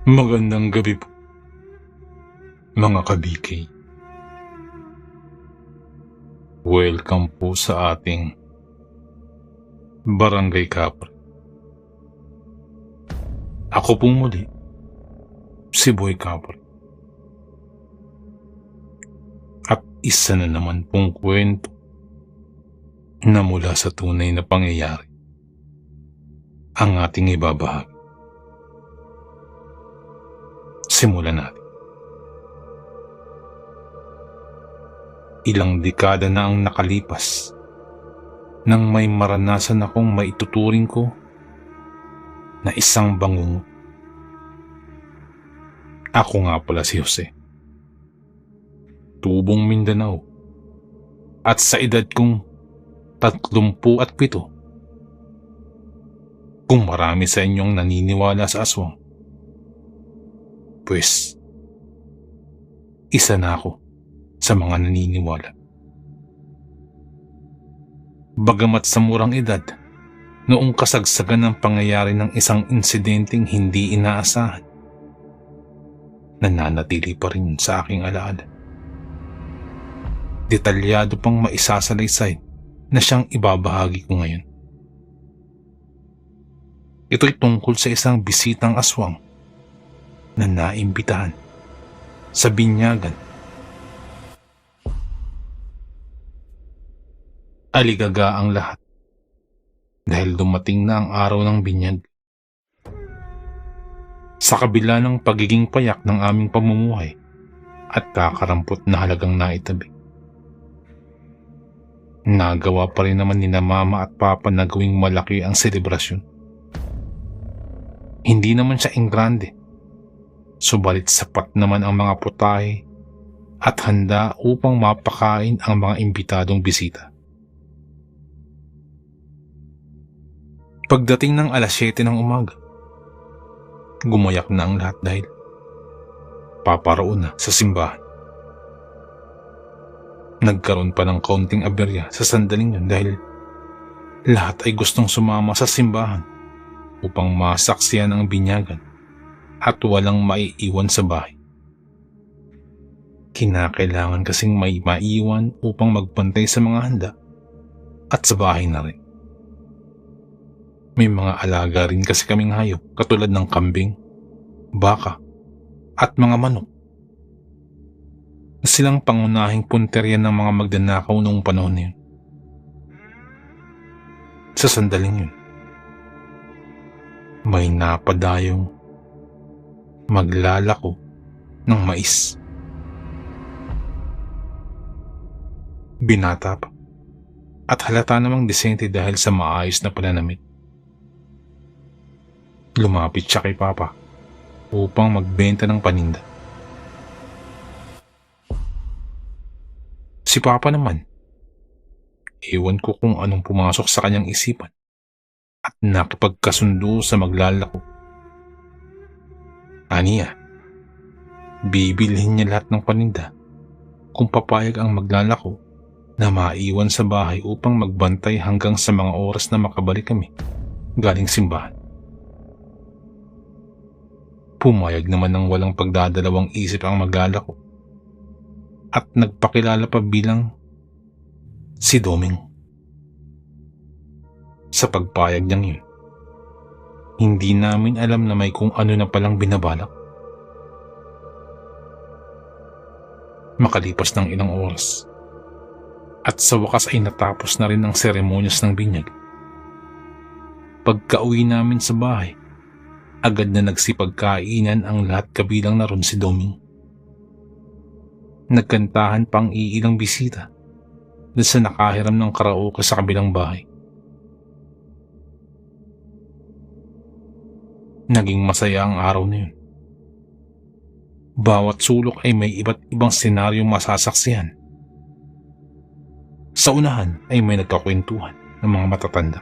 Magandang gabi po, mga kabikay. Welcome po sa ating Barangay Kapre. Ako po muli, si Boy Kapre. At isa na naman pong kwento na mula sa tunay na pangyayari ang ating ibabahagi. Simulan natin. Ilang dekada na ang nakalipas nang may maranasan akong maituturing ko na isang bangungot. Ako nga pala si Jose. Tubong Mindanao. At sa edad kong 37, kung marami sa inyong naniniwala sa aswang, pues, isa na ako sa mga naniniwala. Bagamat sa murang edad, noong kasagsagan ng pangyayari ng isang insidenteng hindi inaasahan, nananatili pa rin sa aking alaala. Detalyado pang maisasalaysay na siyang ibabahagi ko ngayon. Ito'y tungkol sa isang bisitang aswang na naimbitahan sa binyagan. Aligaga ang lahat dahil dumating na ang araw ng binyag. Sa kabila ng pagiging payak ng aming pamumuhay at kakarampot na halagang naitabi, nagawa pa rin naman ni na mama at papa na gawing malaki ang selebrasyon. Hindi naman siya ingrande, subalit sapat naman ang mga putahe at handa upang mapakain ang mga imbitadong bisita. Pagdating ng 7:00 ng umaga, gumayak na ang lahat dahil paparoon na sa simbahan. Nagkaroon pa ng kaunting aberya sa sandaling yun dahil lahat ay gustong sumama sa simbahan upang masaksiyan ang binyagan at walang maiiwan sa bahay. Kinakailangan kasing may maiwan upang magbantay sa mga handa at sa bahay na rin. May mga alaga rin kasi kaming hayop katulad ng kambing, baka at mga manok na silang pangunahing punterya ng mga magdanakaw noong panahon na yun. Sa sandaling yun, may napadayong maglalako ng mais. Binata pa at halata namang disente dahil sa maayos na pananamit. Lumapit siya kay Papa upang magbenta ng paninda. Si Papa naman, ewan ko kung anong pumasok sa kanyang isipan at nakipagkasundo sa maglalako. Aniya, bibilhin niya lahat ng paninda kung papayag ang maglalako na maiwan sa bahay upang magbantay hanggang sa mga oras na makabalik kami galing simbahan. Pumayag naman ng walang pagdadalawang isip ang maglalako at nagpakilala pa bilang si Doming. Sa pagpayag niyang yun, hindi namin alam na may kung ano na palang binabalak. Makalipas ng ilang oras at sa wakas ay natapos na rin ang seremonyas ng binyag. Pagka-uwi namin sa bahay, agad na nagsipagkainan ang lahat kabilang na ron si Doming. Nagkantahan pang iilang bisita dahil sa nakahiram ng karaoke sa kabilang bahay. Naging masaya ang araw na yun. Bawat sulok ay may iba't ibang senaryong masasaksihan. Sa unahan ay may nagkakwentuhan ng mga matatanda.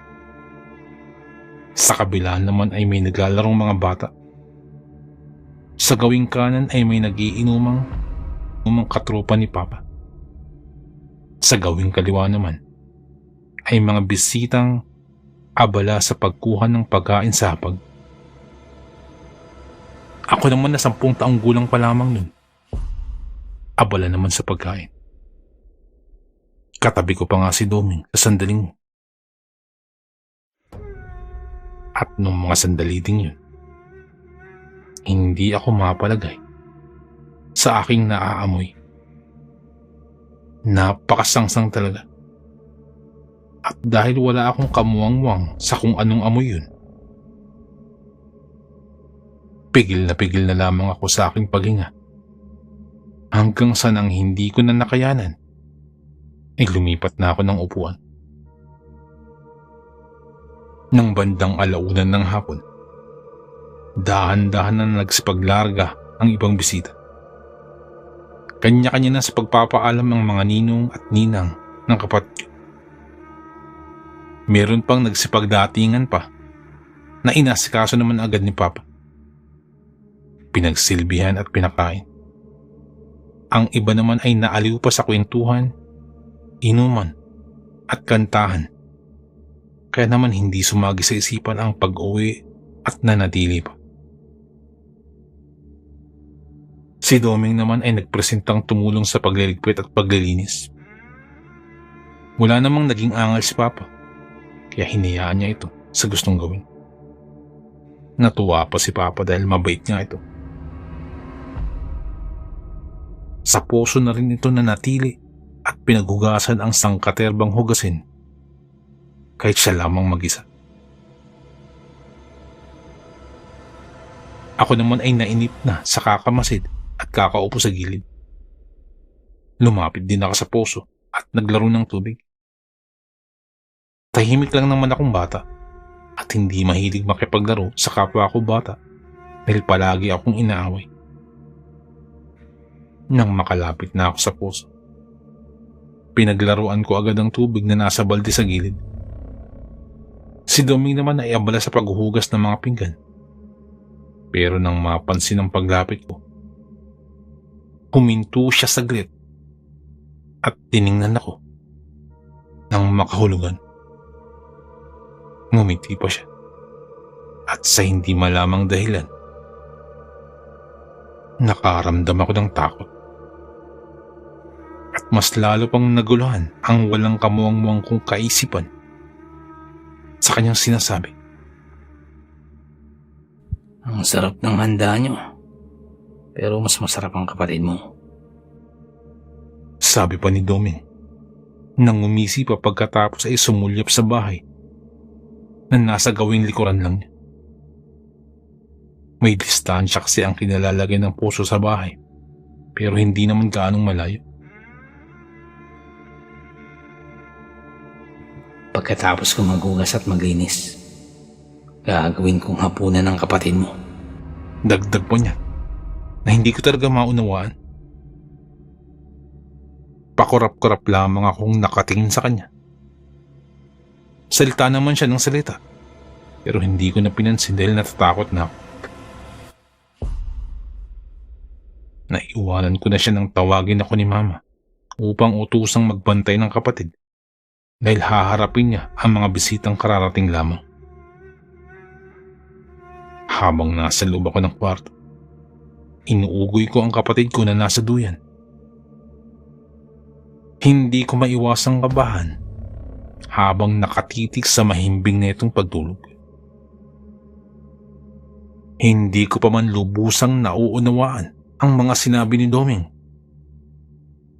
Sa kabila naman ay may naglalarong mga bata. Sa gawing kanan ay may nagiinumang katropa ni Papa. Sa gawing kaliwa naman ay mga bisitang abala sa pagkuha ng pagkain sa hapag. Ako naman na 10 taong gulang pa lamang nun. Abala naman sa pagkain. Katabi ko pa nga si Doming sa sandaling. At nung mga sandali ding yun, hindi ako mapalagay sa aking naaamoy. Napakasangsang talaga. At dahil wala akong kamuwangwang sa kung anong amoy yun, pigil na lamang ako sa aking paghinga. Hanggang sa nang hindi ko na nakayanan, ay lumipat na ako ng upuan. Nang bandang 1:00 ng hapon, dahan-dahan na nagsipaglarga ang ibang bisita. Kanya-kanya na sa pagpapaalam ang mga ninong at ninang ng kapatid ko. Meron pang nagsipagdatingan pa na inasikaso naman agad ni Papa. Pinagsilbihan at pinakain. Ang iba naman ay naaliw pa sa kwentuhan, inuman at kantahan. Kaya naman hindi sumagi sa isipan ang pag-uwi at nanatili pa. Si Doming naman ay nagpresentang tumulong sa pagliligpit at paglilinis. Wala namang naging angal si Papa, kaya hinayaan niya ito sa gustong gawin. Natuwa pa si Papa dahil mabait niya ito. Sa poso na rin ito nanatili at pinaghugasan ang sangkaterbang hugasin kahit siya lamang mag-isa. Ako naman ay nainip na sa kakamasid at kakaupo sa gilid. Lumapit din ako sa poso at naglaro ng tubig. Tahimik lang naman akong bata at hindi mahilig makipaglaro sa kapwa ko bata dahil palagi akong inaaway. Nang makalapit na ako sa poso, pinaglaruan ko agad ang tubig na nasa balde sa gilid. Si Doming naman ay abala sa paghuhugas ng mga pinggan. Pero nang mapansin ang paglapit ko, huminto siya saglit at tiningnan ako nang makahulugan. Ngumiti pa siya at sa hindi malamang dahilan, nakaramdam ako ng takot. At mas lalo pang naguluhan ang walang kamuwang-muwang kong kaisipan sa kanyang sinasabi. Ang sarap ng handa nyo, pero mas masarap ang kapatid mo. Sabi pa ni Doming, nang umisi pa pagkatapos ay sumulyap sa bahay na nasa gawing likuran lang niya. May distansya kasi ang kinalalagay ng puso sa bahay, pero hindi naman gaanong malayo. Pagkatapos ko maghugas at maglinis, gagawin kong hapunan ng kapatid mo. Dagdag pa niya na hindi ko talaga maunawaan. Pakurap-kurap lamang akong nakatingin sa kanya. Salita naman siya ng salita, pero hindi ko na pinansin dahil natatakot na ako. Naiwanan ko na siya nang tawagin ako ni Mama upang utusang magbantay ng kapatid dahil haharapin niya ang mga bisitang kararating lamang. Habang nasa loob ako ng kwarto, inuugoy ko ang kapatid ko na nasa duyan. Hindi ko maiwasang kabahan habang nakatitig sa mahimbing na itong pagtulog. Hindi ko pa man lubusang nauunawaan ang mga sinabi ni Doming.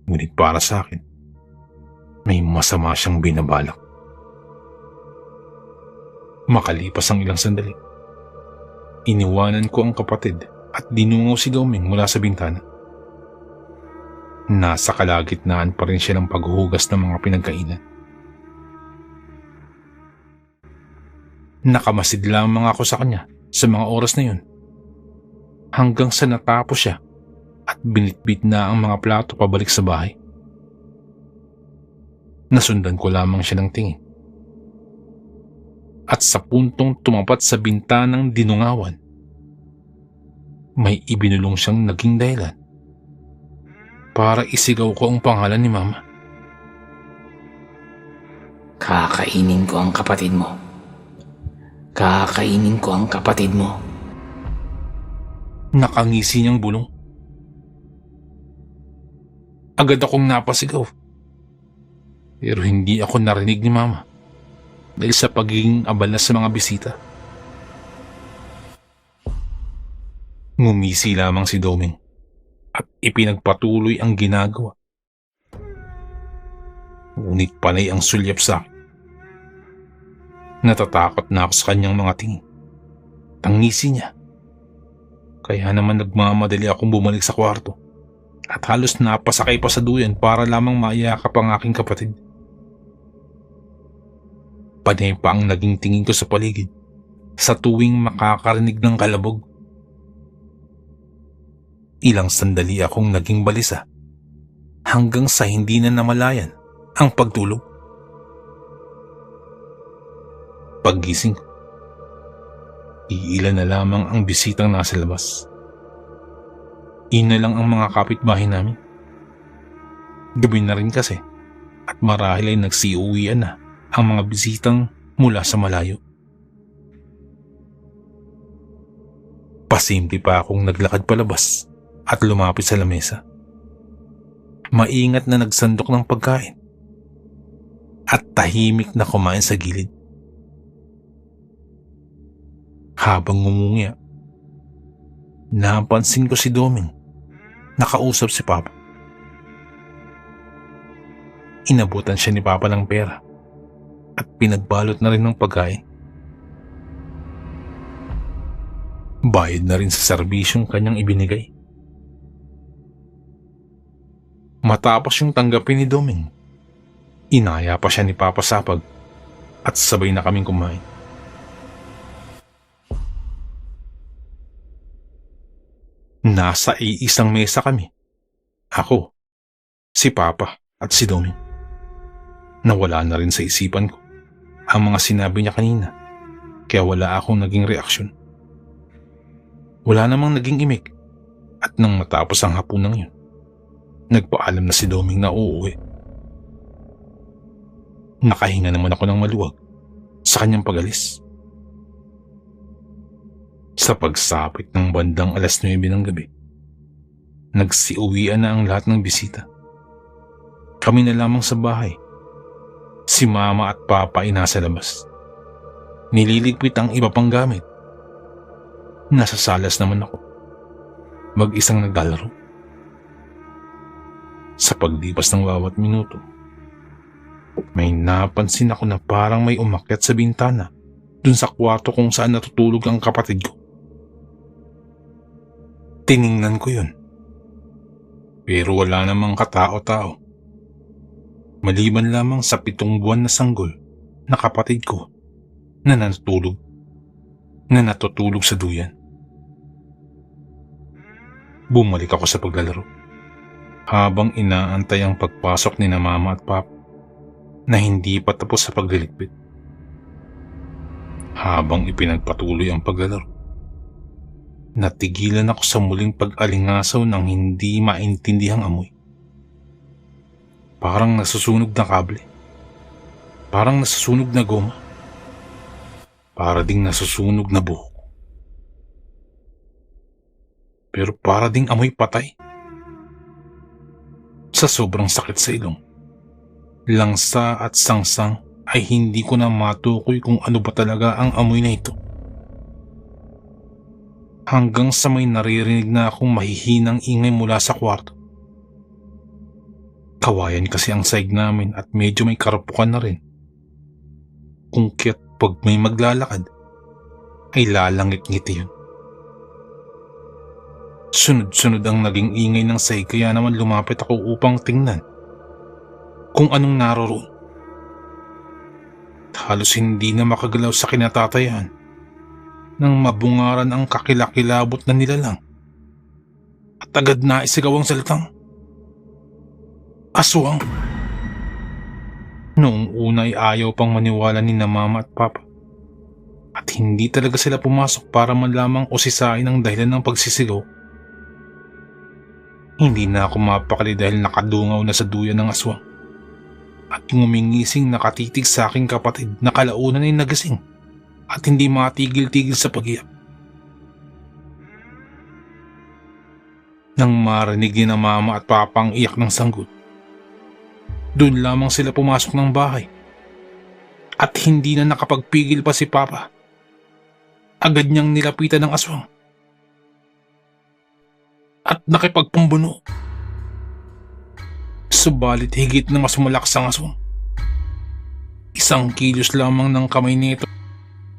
Ngunit para sa akin, may masama siyang binabalak. Makalipas ang ilang sandali, iniwanan ko ang kapatid at dinungaw si Doming mula sa bintana. Nasa kalagitnaan pa rin siya ng paghuhugas ng mga pinagkainan. Nakamasid lamang ako sa kanya sa mga oras na yun, hanggang sa natapos siya at binitbit na ang mga plato pabalik sa bahay. Nasundan ko lamang siya ng tingin. At sa puntong tumapat sa bintanang dinungawan, may ibinulong siyang naging dahilan para isigaw ko ang pangalan ni Mama. Kakainin ko ang kapatid mo. Kakainin ko ang kapatid mo. Nakangisi niyang bulong. Agad akong napasigaw. Pero hindi ako narinig ni Mama dahil sa pagiging abala sa mga bisita. Ngumisi lamang si Doming at ipinagpatuloy ang ginagawa. Ngunit panay ang sulyap sa akin. Natatakot na ako sa kanyang mga tingin. Tangisi niya. Kaya naman nagmamadali akong bumalik sa kwarto at halos napasakay pa sa duyan para lamang maiyakap ang aking kapatid. Panay pa ang naging tingin ko sa paligid sa tuwing makakarinig ng kalabog. Ilang sandali akong naging balisa hanggang sa hindi na namalayan ang pagtulog. Paggising ko, iilan na lamang ang bisitang nasa labas. Ina lang ang mga kapitbahay namin. Gabi na rin kasi at marahil ay nagsiuwian na ang mga bisitang mula sa malayo. Pasimple pa akong naglakad palabas at lumapit sa lamesa. Maingat na nagsandok ng pagkain at tahimik na kumain sa gilid. Habang ngumungya, napansin ko si Doming nakausap si Papa. Inabutan siya ni Papa ng pera at pinagbalot na rin ng pagkain. Bayad na rin sa serbisyong kanyang ibinigay. Matapos yung tanggapin ni Doming, inaya pa siya ni Papa Sapag at sabay na kaming kumain. Nasa iisang mesa kami. Ako, si Papa at si Doming. Nawala na rin sa isipan ko ang mga sinabi niya kanina, kaya wala akong naging reaksyon. Wala namang naging imik at nang matapos ang hapunang yun, nagpaalam na si Doming na uuwi. Nakahinga naman ako ng maluwag sa kanyang pag-alis. Sa pagsapit ng bandang 9:00 ng gabi, nagsiuwian na ang lahat ng bisita. Kami na lamang sa bahay. Si Mama at Papa ay nasa labas. Nililigpit ang iba pang gamit. Nasa salas naman ako, mag-isang naglalaro. Sa paglipas ng bawat minuto, may napansin ako na parang may umakyat sa bintana dun sa kwarto kung saan natutulog ang kapatid ko. Tiningnan ko yun, pero wala namang katao-tao. Maliban lamang sa 7 buwan na sanggol na kapatid ko na natutulog sa duyan. Bumalik ako sa paglalaro habang inaantay ang pagpasok ni na Mama at Papa na hindi pa tapos sa pagliligpit. Habang ipinagpatuloy ang paglalaro, natigilan ako sa muling pag-alingasaw ng hindi maintindihang amoy. Parang nasusunog na kable. Parang nasusunog na goma. Para ding nasusunog na buhok. Pero para ding amoy patay. Sa sobrang sakit sa ilong, langsa at sangsang ay hindi ko na matukoy kung ano ba talaga ang amoy na ito. Hanggang sa may naririnig na akong mahihinang ingay mula sa kwarto. Kawayan kasi ang saig namin at medyo may karapukan na rin. Kung kaya't pag may maglalakad, ay lalangit-ngiti yun. Sunod-sunod ang naging ingay ng saig kaya naman lumapit ako upang tingnan kung anong naroroon. Halos hindi na makagalaw sa kinatatayaan nang mabungaran ang kakilakilabot na nilalang at agad na isigaw ang salitang aswang. Noong una ay ayaw pang maniwala ni na Mama at Papa at hindi talaga sila pumasok para malamang usisain ang dahilan ng pagsisigaw. Hindi na ako mapakali dahil nakadungaw na sa duyan ng aswang at ngumingising nakatitig sa aking kapatid na kalaunan ay nagising at hindi matigil-tigil sa pag-iyak. Nang marinig ni na mama at papa ang iyak ng sanggol, doon lamang sila pumasok ng bahay. At hindi na nakapagpigil pa si papa. Agad niyang nilapitan ng aswang. At nakipagpambuno. Subalit higit na mas malakas ang aswang. 1 kilos lamang ng kamay nito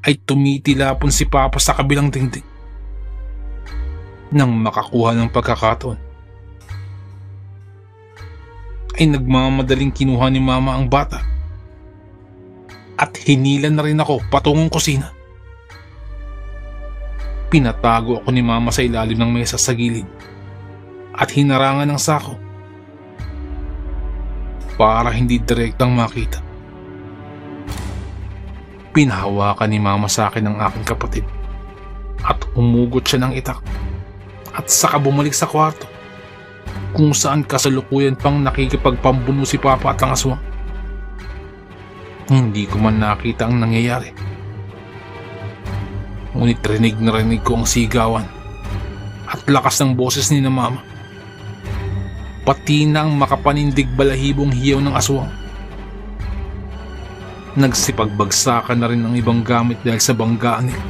ay tumitilapon si papa sa kabilang dingding. Nang makakuha ng pagkakataon, ay nagmamadaling kinuha ni mama ang bata at hinila na rin ako patungong kusina. Pinatago ako ni mama sa ilalim ng mesa sa gilid at hinarangan ng sako para hindi direktang makita. Pinahawakan ni mama sa akin ang aking kapatid at humugot siya ng itak at saka bumalik sa kwarto kung saan kasalukuyan pang nakikipagpambuno si papa at ang aswang. Hindi ko man nakita ang nangyayari. Ngunit rinig na rinig ko ang sigawan at lakas ng boses ni na mama. Pati na ang makapanindig balahibong hiyaw ng aswang. Nagsipagbagsakan na rin ang ibang gamit dahil sa banggaan nila.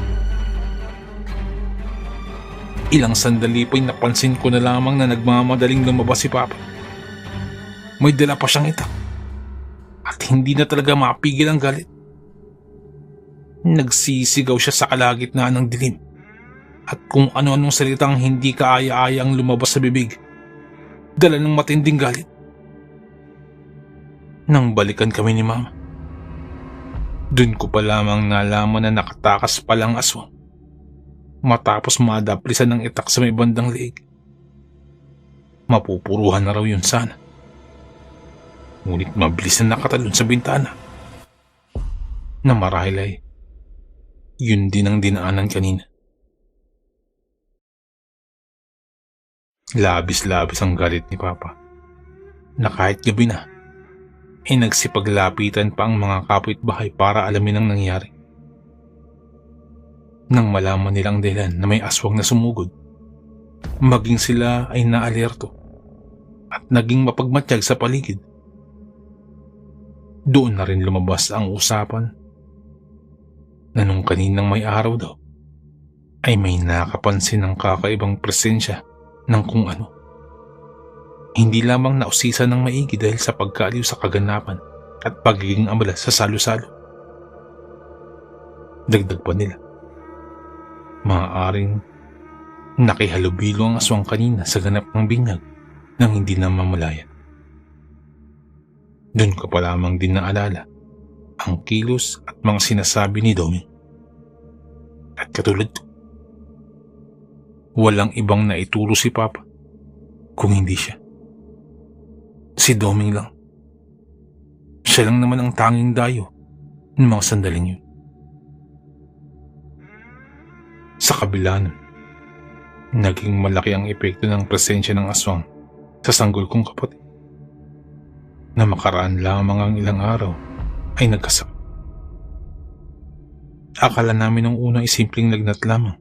Ilang sandali po'y napansin ko na lamang na nagmamadaling lumabas si papa. May dala pa siyang itak at hindi na talaga mapigil ang galit. Nagsisigaw siya sa kalagitnaan ng dilim at kung ano-anong salitang hindi kaaya-aya ang lumabas sa bibig, dala ng matinding galit. Nang balikan kami ni mama, dun ko pa lamang nalaman na nakatakas palang aswang matapos madaplisan ng itak sa may bandang leeg. Mapupuruhan na raw yun sana. Ngunit mabilis na nakatalon sa bintana na marahil ay yun din ang dinaanan kanina. Labis-labis ang galit ni papa na kahit gabi na ay nagsipaglapitan pa ang mga kapitbahay para alamin ang nangyari. Nang malaman nilang dahilan na may aswang na sumugod, maging sila ay naalerto at naging mapagmatyag sa paligid. Doon na rin lumabas ang usapan na nung kaninang may araw daw ay may nakapansin ng kakaibang presensya ng kung ano. Hindi lamang nausisan ng maigi dahil sa pagkaaliw sa kaganapan at pagiging abala sa salo-salo. Dagdag pa nila, maaaring nakihalubilo ang aswang kanina sa ganap ng binyag nang hindi na mamalayan. Doon ko pa lamang din naalala ang kilos at mga sinasabi ni Doming. At katulad ko, walang ibang naituro si papa kung hindi siya. Si Doming lang. Siya lang naman ang tanging dayo ng mga sandaling yun. Sa kabila nun, naging malaki ang epekto ng presensya ng aswang sa sanggol kong kapatid na makaraan lamang ang ilang araw ay nagkasakit. Akala namin nung una ay simpleng lagnat lamang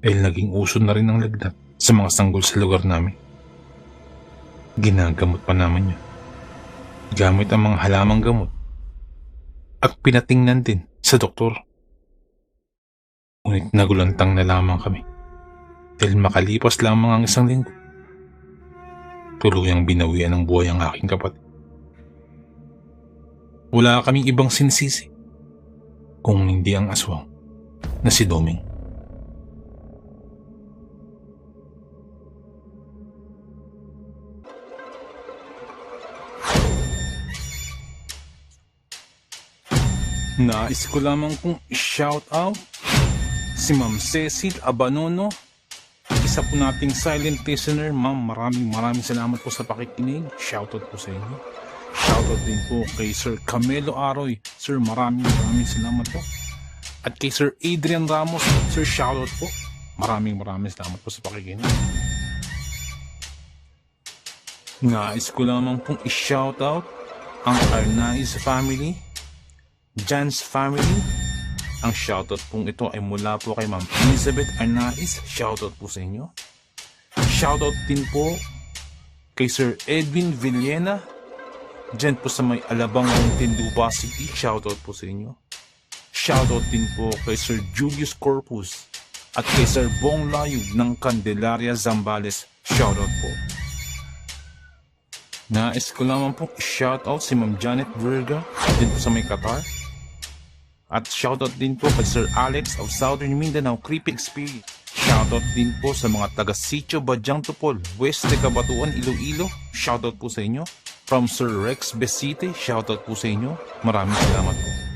dahil naging uso na rin ang lagnat sa mga sanggol sa lugar namin. Ginagamot pa naman yun gamit ang mga halamang gamot at pinatingnan din sa doktor. Ngunit nagulantang na lamang kami dahil makalipas lamang ang 1 linggo, tuluyang binawian ng buhay ang aking kapatid. Wala kaming ibang sinisisi kung hindi ang aswang na si Doming. Nais ko lamang kong shout out si Ma'am Cecil Abanono, isa po nating silent listener. Ma'am, maraming salamat po sa pakikinig. Shoutout po sa inyo. Shoutout din po kay Sir Camelo Aroy. Sir, maraming salamat po. At kay Sir Adrian Ramos, Sir, shoutout po. Maraming salamat po sa pakikinig. Nais ko lamang pong i-shoutout ang Arnaiz family, Jan's family. Ang shoutout pong ito ay mula po kay Ma'am Elizabeth Arnaiz. Shoutout po sa inyo. Shoutout din po kay Sir Edwin Villena. Diyan po sa may Alabang Muntinlupa City. Shoutout po sa inyo. Shoutout din po kay Sir Julius Corpus at kay Sir Bong Layug ng Candelaria, Zambales. Shoutout po. Nais ko lamang pong shoutout si Ma'am Janet Verga din po sa may Qatar. At shoutout din po kay Sir Alex of Southern Mindanao Creepy Experience. Shoutout din po sa mga taga Sitio Badyang Tupol, West de Cabatuan, Iloilo. Shoutout po sa inyo. From Sir Rex Besite, shoutout po sa inyo. Maraming salamat po.